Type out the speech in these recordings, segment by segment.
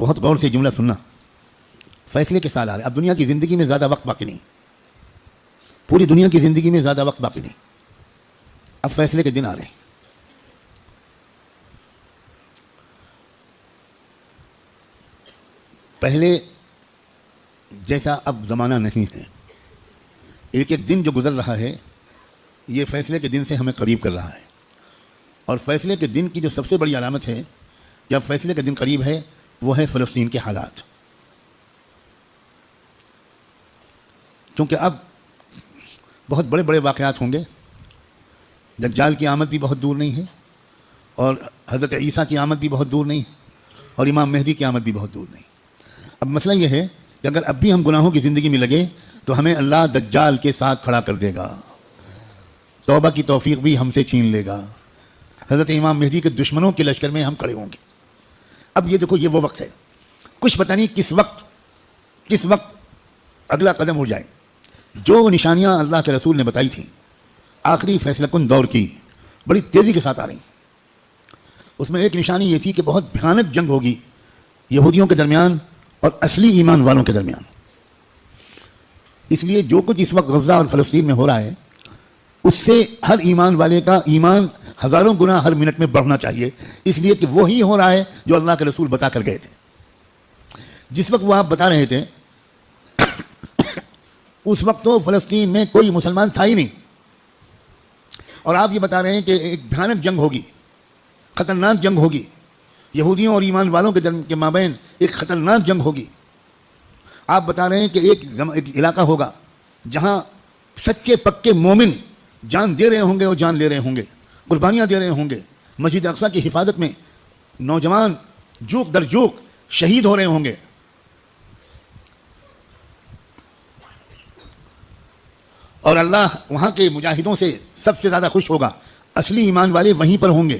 بہت غور سے جملہ سننا. فیصلے کے سال آ رہے ہیں. اب دنیا کی زندگی میں زیادہ وقت باقی نہیں, پوری دنیا کی زندگی میں زیادہ وقت باقی نہیں. اب فیصلے کے دن آ رہے ہیں. پہلے جیسا اب زمانہ نہیں ہے. ایک ایک دن جو گزر رہا ہے یہ فیصلے کے دن سے ہمیں قریب کر رہا ہے. اور فیصلے کے دن کی جو سب سے بڑی علامت ہے جب فیصلے کا دن قریب ہے وہ ہے فلسطین کے حالات. کیونکہ اب بہت بڑے بڑے واقعات ہوں گے. دجال کی آمد بھی بہت دور نہیں ہے, اور حضرت عیسیٰ کی آمد بھی بہت دور نہیں ہے, اور امام مہدی کی آمد بھی بہت دور نہیں. اب مسئلہ یہ ہے کہ اگر اب بھی ہم گناہوں کی زندگی میں لگے تو ہمیں اللہ دجال کے ساتھ کھڑا کر دے گا, توبہ کی توفیق بھی ہم سے چھین لے گا. حضرت امام مہدی کے دشمنوں کے لشکر میں ہم کھڑے ہوں گے. اب یہ دیکھو, یہ وہ وقت ہے, کچھ پتہ نہیں کس وقت اگلا قدم اٹھ جائے. جو نشانیاں اللہ کے رسول نے بتائی تھیں آخری فیصلہ کن دور کی بڑی تیزی کے ساتھ آ رہی. اس میں ایک نشانی یہ تھی کہ بہت بھیانک جنگ ہوگی یہودیوں کے درمیان اور اصلی ایمان والوں کے درمیان. اس لیے جو کچھ اس وقت غزہ اور فلسطین میں ہو رہا ہے اس سے ہر ایمان والے کا ایمان ہزاروں گنا ہر منٹ میں بڑھنا چاہیے, اس لیے کہ وہی ہو رہا ہے جو اللہ کے رسول بتا کر گئے تھے. جس وقت وہ آپ بتا رہے تھے اس وقت تو فلسطین میں کوئی مسلمان تھا ہی نہیں, اور آپ یہ بتا رہے ہیں کہ ایک بھیانک جنگ ہوگی, خطرناک جنگ ہوگی, یہودیوں اور ایمان والوں کے مابین ایک خطرناک جنگ ہوگی. آپ بتا رہے ہیں کہ ایک علاقہ ہوگا جہاں سچے پکے مومن جان دے رہے ہوں گے اور جان لے رہے ہوں گے, قربانیاں دے رہے ہوں گے. مسجد اقصیٰ کی حفاظت میں نوجوان جوک در جوک شہید ہو رہے ہوں گے. اور اللہ وہاں کے مجاہدوں سے سب سے زیادہ خوش ہوگا. اصلی ایمان والے وہیں پر ہوں گے.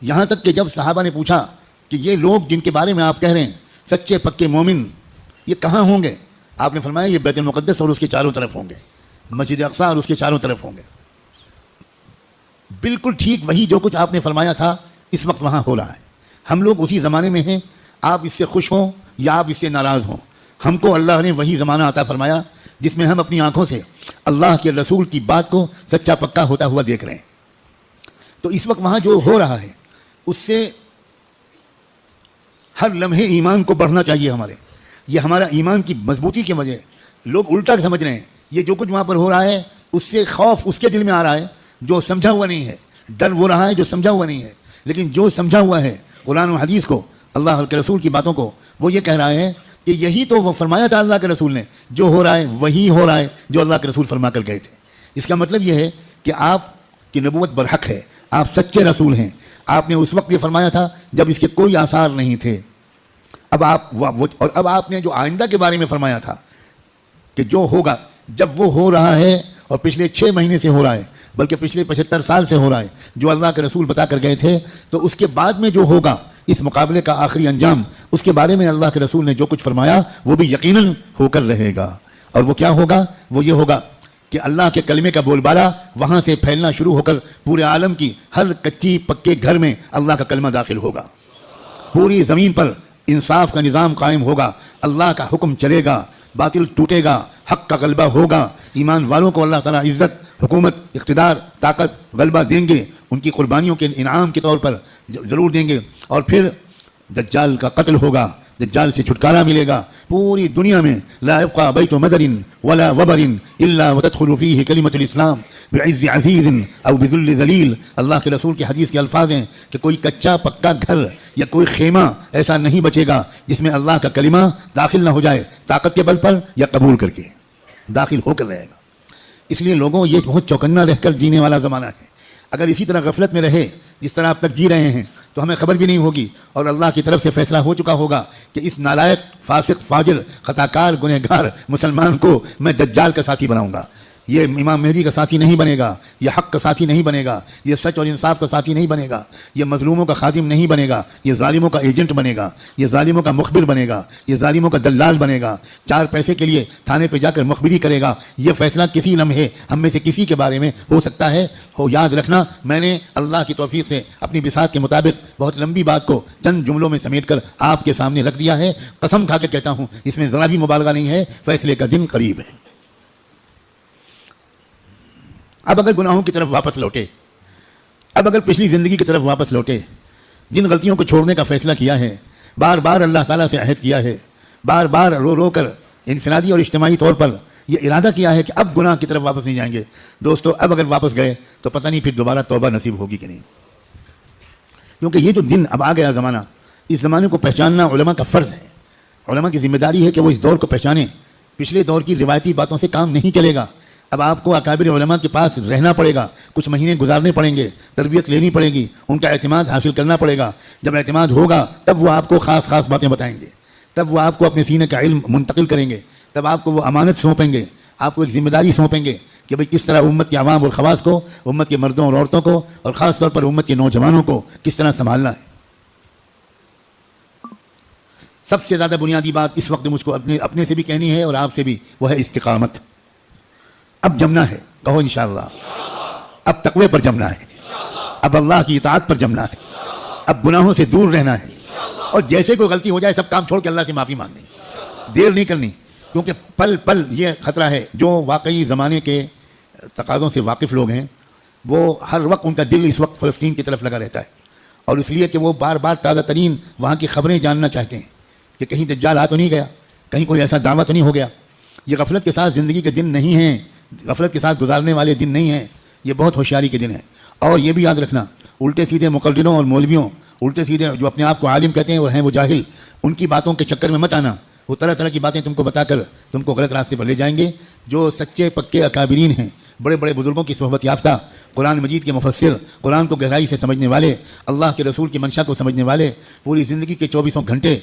یہاں تک کہ جب صحابہ نے پوچھا کہ یہ لوگ جن کے بارے میں آپ کہہ رہے ہیں سچے پکے مومن یہ کہاں ہوں گے, آپ نے فرمایا یہ بیت المقدس اور اس کے چاروں طرف ہوں گے, مسجد اقصیٰ اور اس کے چاروں طرف ہوں گے. بالکل ٹھیک وہی جو کچھ آپ نے فرمایا تھا اس وقت وہاں ہو رہا ہے. ہم لوگ اسی زمانے میں ہیں, آپ اس سے خوش ہوں یا آپ اس سے ناراض ہوں. ہم کو اللہ نے وہی زمانہ عطا فرمایا جس میں ہم اپنی آنکھوں سے اللہ کے رسول کی بات کو سچا پکا ہوتا ہوا دیکھ رہے ہیں. تو اس وقت وہاں جو ہو رہا ہے اس سے ہر لمحے ایمان کو بڑھنا چاہیے ہمارے. یہ ہمارا ایمان کی مضبوطی کی وجہ. لوگ الٹا سمجھ رہے ہیں. یہ جو کچھ وہاں پر ہو رہا ہے اس سے خوف اس کے دل میں آ رہا ہے جو سمجھا ہوا نہیں ہے, ڈر وہ رہا ہے جو سمجھا ہوا نہیں ہے. لیکن جو سمجھا ہوا ہے قرآن و حدیث کو, اللہ کے رسول کی باتوں کو, وہ یہ کہہ رہا ہے کہ یہی تو وہ فرمایا تھا اللہ کے رسول نے, جو ہو رہا ہے وہی ہو رہا ہے جو اللہ کے رسول فرما کر گئے تھے. اس کا مطلب یہ ہے کہ آپ کی نبوت برحق ہے, آپ سچے رسول ہیں. آپ نے اس وقت یہ فرمایا تھا جب اس کے کوئی آثار نہیں تھے. اب آپ نے جو آئندہ کے بارے میں فرمایا تھا کہ جو ہوگا, جب وہ ہو رہا ہے اور پچھلے 6 مہینے سے ہو رہا ہے بلکہ پچھلے 75 سال سے ہو رہا ہے جو اللہ کے رسول بتا کر گئے تھے, تو اس کے بعد میں جو ہوگا اس مقابلے کا آخری انجام اس کے بارے میں اللہ کے رسول نے جو کچھ فرمایا وہ بھی یقیناً ہو کر رہے گا. اور وہ کیا ہوگا؟ وہ یہ ہوگا کہ اللہ کے کلمے کا بول بالا وہاں سے پھیلنا شروع ہو کر پورے عالم کی ہر کچی پکے گھر میں اللہ کا کلمہ داخل ہوگا. پوری زمین پر انصاف کا نظام قائم ہوگا, اللہ کا حکم چلے گا, باطل ٹوٹے گا, حق کا غلبہ ہوگا. ایمان والوں کو اللہ تعالیٰ عزت, حکومت, اقتدار, طاقت, غلبہ دیں گے, ان کی قربانیوں کے انعام کے طور پر ضرور دیں گے. اور پھر دجال کا قتل ہوگا, دجال سے چھٹکارا ملے گا. پوری دنیا میں لا يبقى بيت مدر ولا وبر الا وتدخل فيه كلمة الاسلام بعز عزيز او بذل ذلیل. اللہ کے رسول کی حدیث کے الفاظ ہیں کہ کوئی کچا پکا گھر یا کوئی خیمہ ایسا نہیں بچے گا جس میں اللہ کا کلمہ داخل نہ ہو جائے, طاقت کے بل پر یا قبول کر کے داخل ہو کر رہے گا. اس لیے لوگوں یہ بہت چوکنا رہ کر جینے والا زمانہ ہے. اگر اسی طرح غفلت میں رہے جس طرح آپ تک جی رہے ہیں تو ہمیں خبر بھی نہیں ہوگی, اور اللہ کی طرف سے فیصلہ ہو چکا ہوگا کہ اس نالائق, فاسق, فاجر, خطاکار, گنہگار مسلمان کو میں دجال کا ساتھی بناؤں گا. یہ امام مہدی کا ساتھی نہیں بنے گا، یہ حق کا ساتھی نہیں بنے گا، یہ سچ اور انصاف کا ساتھی نہیں بنے گا، یہ مظلوموں کا خادم نہیں بنے گا، یہ ظالموں کا ایجنٹ بنے گا، یہ ظالموں کا مخبر بنے گا، یہ ظالموں کا دلال بنے گا، 4 پیسے کے لیے تھانے پہ جا کر مخبری کرے گا۔ یہ فیصلہ کسی لمحے ہم میں سے کسی کے بارے میں ہو سکتا ہے۔ یاد رکھنا، میں نے اللہ کی توفیق سے اپنی بساط کے مطابق بہت لمبی بات کو چند جملوں میں سمیٹ کر آپ کے سامنے رکھ دیا ہے۔ قسم کھا کے کہتا ہوں، اس میں ذرا بھی مبالغہ نہیں ہے، فیصلے کا دن قریب ہے۔ اب اگر گناہوں کی طرف واپس لوٹے، اب اگر پچھلی زندگی کی طرف واپس لوٹے، جن غلطیوں کو چھوڑنے کا فیصلہ کیا ہے، بار بار اللہ تعالیٰ سے عہد کیا ہے، بار بار رو رو کر انفرادی اور اجتماعی طور پر یہ ارادہ کیا ہے کہ اب گناہ کی طرف واپس نہیں جائیں گے، دوستو اب اگر واپس گئے تو پتہ نہیں پھر دوبارہ توبہ نصیب ہوگی کہ نہیں، کیونکہ یہ جو دن اب آ گیا زمانہ، اس زمانے کو پہچاننا علماء کا فرض ہے۔ علماء کی ذمہ داری ہے کہ وہ اس دور کو پہچانیں۔ پچھلے دور کی روایتی باتوں سے کام نہیں چلے گا، اب آپ کو اکابر علماء کے پاس رہنا پڑے گا، کچھ مہینے گزارنے پڑیں گے، تربیت لینی پڑے گی، ان کا اعتماد حاصل کرنا پڑے گا۔ جب اعتماد ہوگا تب وہ آپ کو خاص خاص باتیں بتائیں گے، تب وہ آپ کو اپنے سینے کا علم منتقل کریں گے، تب آپ کو وہ امانت سونپیں گے، آپ کو ایک ذمہ داری سونپیں گے کہ بھئی کس طرح امت کے عوام اور خواص کو، امت کے مردوں اور عورتوں کو، اور خاص طور پر امت کے نوجوانوں کو کس طرح سنبھالنا ہے۔ سب سے زیادہ بنیادی بات اس وقت مجھ کو اپنے سے بھی کہنی ہے اور آپ سے بھی، وہ ہے استقامت۔ اب جمنا ہے، کہو انشاءاللہ۔ اب تقوی پر جمنا ہے، اب اللہ کی اطاعت پر جمنا ہے، اب گناہوں سے دور رہنا ہے، اور جیسے کوئی غلطی ہو جائے سب کام چھوڑ کے اللہ سے معافی مانگنی، دیر نہیں کرنی، کیونکہ پل پل یہ خطرہ ہے۔ جو واقعی زمانے کے تقاضوں سے واقف لوگ ہیں، وہ ہر وقت ان کا دل اس وقت فلسطین کی طرف لگا رہتا ہے، اور اس لیے کہ وہ بار بار تازہ ترین وہاں کی خبریں جاننا چاہتے ہیں کہ کہیں دجال آ تو نہیں گیا، کہیں کوئی ایسا دعویٰ تو نہیں ہو گیا۔ یہ غفلت کے ساتھ زندگی کے دن نہیں ہیں، غفلت کے ساتھ گزارنے والے دن نہیں ہیں، یہ بہت ہوشیاری کے دن ہیں۔ اور یہ بھی یاد رکھنا، الٹے سیدھے مقرروں اور مولویوں، الٹے سیدھے جو اپنے آپ کو عالم کہتے ہیں اور ہیں وہ جاہل، ان کی باتوں کے چکر میں مت آنا۔ وہ طرح طرح کی باتیں تم کو بتا کر تم کو غلط راستے پر لے جائیں گے۔ جو سچے پکے اکابرین ہیں، بڑے بڑے بزرگوں کی صحبت یافتہ، قرآن مجید کے مفسر، قرآن کو گہرائی سے سمجھنے والے، اللہ کے رسول کی منشا کو سمجھنے والے، پوری زندگی کے 24 گھنٹے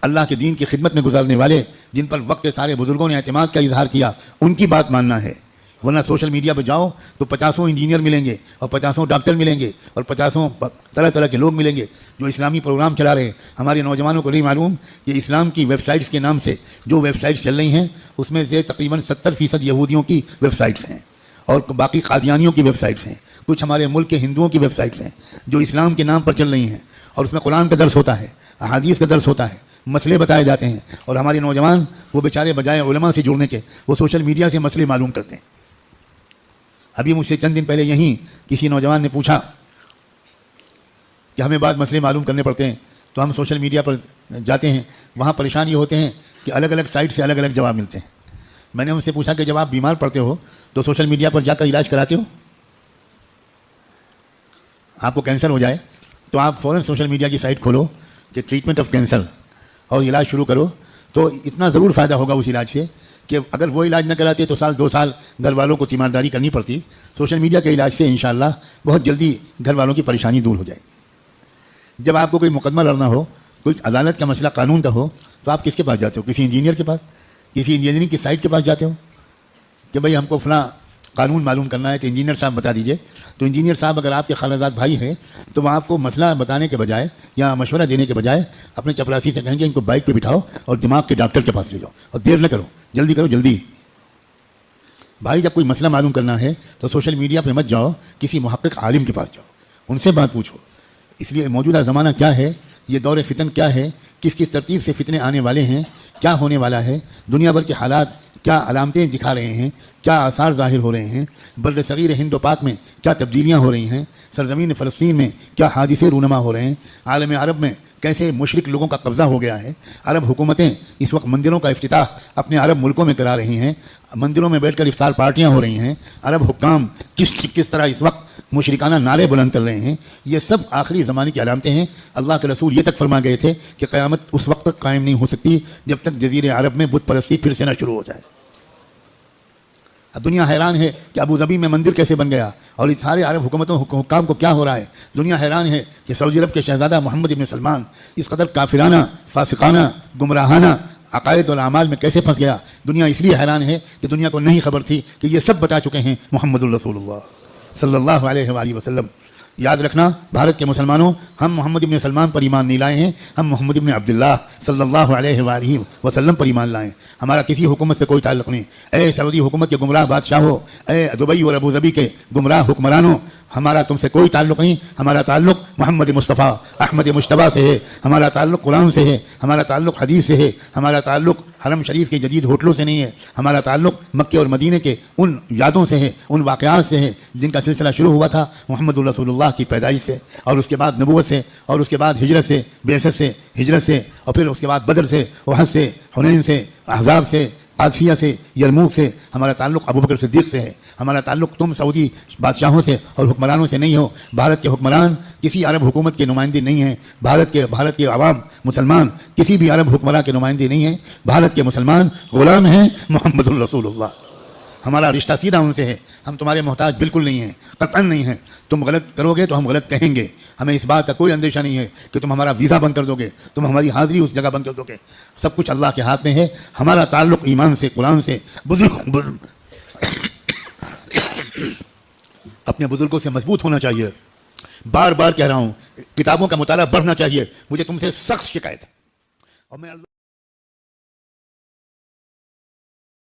اللہ کے دین کی خدمت میں گزارنے والے، جن پر وقت سارے بزرگوں نے اعتماد کا اظہار کیا، ان کی بات ماننا ہے۔ ورنہ سوشل میڈیا پہ جاؤ تو 50 انجینئر ملیں گے، اور 50 ڈاکٹر ملیں گے، اور 50 طرح طرح کے لوگ ملیں گے جو اسلامی پروگرام چلا رہے ہیں۔ ہمارے نوجوانوں کو نہیں معلوم کہ اسلام کی ویب سائٹس کے نام سے جو ویب سائٹس چل رہی ہیں، اس میں سے تقریباً 70% یہودیوں کی ویب سائٹس ہیں، اور باقی قادیانیوں کی ویب سائٹس ہیں، کچھ ہمارے ملک کے ہندوؤں کی ویب سائٹس ہیں جو اسلام کے نام پر چل رہی ہیں، اور اس میں قرآن کا درس ہوتا ہے، احادیث کا درس ہوتا ہے، مسئلے بتائے جاتے ہیں، اور ہمارے نوجوان وہ بیچارے بجائے علماء سے جڑنے کے وہ سوشل میڈیا سے مسئلے معلوم کرتے ہیں۔ ابھی مجھ سے چند دن پہلے یہیں کسی نوجوان نے پوچھا کہ ہمیں بعض مسئلے معلوم کرنے پڑتے ہیں تو ہم سوشل میڈیا پر جاتے ہیں، وہاں پریشان یہ ہوتے ہیں کہ الگ الگ سائٹ سے الگ الگ جواب ملتے ہیں۔ میں نے ان سے پوچھا کہ جب آپ بیمار پڑتے ہو تو سوشل میڈیا پر جا کر علاج کراتے ہو؟ آپ کو کینسر ہو جائے تو آپ فوراً سوشل میڈیا کی سائٹ کھولو کہ ٹریٹمنٹ آف کینسر، اور علاج شروع کرو، تو اتنا ضرور فائدہ ہوگا اس علاج سے کہ اگر وہ علاج نہ کراتے تو 2 سال گھر والوں کو تیمارداری کرنی پڑتی۔ سوشل میڈیا کے علاج سے انشاءاللہ بہت جلدی گھر والوں کی پریشانی دور ہو جائے گی۔ جب آپ کو کوئی مقدمہ لڑنا ہو، کوئی عدالت کا مسئلہ قانون کا ہو، تو آپ کس کے پاس جاتے ہو؟ کسی انجینئر کے پاس، کسی انجینئرنگ کی سائٹ کے پاس جاتے ہو کہ بھئی ہم کو فلاں قانون معلوم کرنا ہے تو انجینئر صاحب بتا دیجئے۔ تو انجینئر صاحب اگر آپ کے خالہ زاد بھائی ہیں تو وہ آپ کو مسئلہ بتانے کے بجائے یا مشورہ دینے کے بجائے اپنے چپراسی سے کہیں گے ان کو بائک پہ بٹھاؤ اور دماغ کے ڈاکٹر کے پاس لے جاؤ، اور دیر نہ کرو، جلدی کرو جلدی۔ بھائی جب کوئی مسئلہ معلوم کرنا ہے تو سوشل میڈیا پہ مت جاؤ، کسی محقق عالم کے پاس جاؤ، ان سے بات پوچھو۔ اس لیے موجودہ زمانہ کیا ہے، یہ دور فتن کیا ہے، کس کس ترتیب سے فتنے آنے والے ہیں، کیا ہونے والا ہے، دنیا بھر کے حالات کیا علامتیں دکھا رہے ہیں، کیا آثار ظاہر ہو رہے ہیں، بر صغیر ہند و پاک میں کیا تبدیلیاں ہو رہی ہیں، سرزمین فلسطین میں کیا حادثے رونما ہو رہے ہیں، عالم عرب میں کیسے مشرک لوگوں کا قبضہ ہو گیا ہے، عرب حکومتیں اس وقت مندروں کا افتتاح اپنے عرب ملکوں میں کرا رہی ہیں، مندروں میں بیٹھ کر افطار پارٹیاں ہو رہی ہیں، عرب حکام کس طرح اس وقت مشرکانہ نعرے بلند کر رہے ہیں، یہ سب آخری زمانے کی علامتیں ہیں۔ اللہ کے رسول یہ تک فرما گئے تھے کہ قیامت اس وقت تک قائم نہیں ہو سکتی جب تک جزیرے عرب میں بت پرستی پھر سے نہ شروع ہو جائے۔ اب دنیا حیران ہے کہ ابو ظبی میں مندر کیسے بن گیا، اور اس سارے عرب حکومتوں حکام کو کیا ہو رہا ہے۔ دنیا حیران ہے کہ سعودی عرب کے شہزادہ محمد ابن سلمان اس قدر کافرانہ، فاسقانہ، گمراہانہ عقائد اور اعمال میں کیسے پھنس گیا. دنیا اس لیے حیران ہے کہ دنیا کو نہیں خبر تھی کہ یہ سب بتا چکے ہیں محمد الرسول اللہ صلی اللہ علیہ وآلہ وسلم. یاد رکھنا بھارت کے مسلمانوں، ہم محمد ابن سلمان پر ایمان نہیں لائے ہیں، ہم محمد ابن عبداللہ صلی اللہ علیہ وآلہ وسلم پر ایمان لائے. ہمارا کسی حکومت سے کوئی تعلق نہیں. اے سعودی حکومت کے گمراہ بادشاہوں، اے دبئی اور ابوظبی کے گمراہ حکمرانوں، ہمارا تم سے کوئی تعلق نہیں. ہمارا تعلق محمد مصطفیٰ احمد مجتبیٰ سے ہے، ہمارا تعلق قرآن سے ہے، ہمارا تعلق حدیث سے ہے، ہمارا تعلق حرم شریف کے جدید ہوٹلوں سے نہیں ہے، ہمارا تعلق مکے اور مدینے کے ان یادوں سے ہے، ان واقعات سے ہے جن کا سلسلہ شروع ہوا تھا محمد الرسول اللہ کی پیدائش سے، اور اس کے بعد نبوت سے، اور اس کے بعد ہجرت سے، بعثت سے، ہجرت سے، اور پھر اس کے بعد بدر سے، احد سے، حنین سے، احزاب سے، عاطفیہ سے، یرموک سے. ہمارا تعلق ابوبکر صدیق سے ہے. ہمارا تعلق تم سعودی بادشاہوں سے اور حکمرانوں سے نہیں ہو. بھارت کے حکمران کسی عرب حکومت کے نمائندے نہیں ہیں. بھارت کے عوام مسلمان کسی بھی عرب حکمراں کے نمائندے نہیں ہیں. بھارت کے مسلمان غلام ہیں محمد الرسول اللہ. ہمارا رشتہ سیدھا ان سے ہے. ہم تمہارے محتاج بالکل نہیں ہیں، قطعاً نہیں ہیں. تم غلط کرو گے تو ہم غلط کہیں گے. ہمیں اس بات کا کوئی اندیشہ نہیں ہے کہ تم ہمارا ویزا بند کر دو گے، تم ہماری حاضری اس جگہ بند کر دو گے. سب کچھ اللہ کے ہاتھ میں ہے. ہمارا تعلق ایمان سے، قرآن سے. اپنے بزرگوں سے مضبوط ہونا چاہیے. بار بار کہہ رہا ہوں، کتابوں کا مطالعہ بڑھنا چاہیے. مجھے تم سے سخت شکایت ہے، اور میں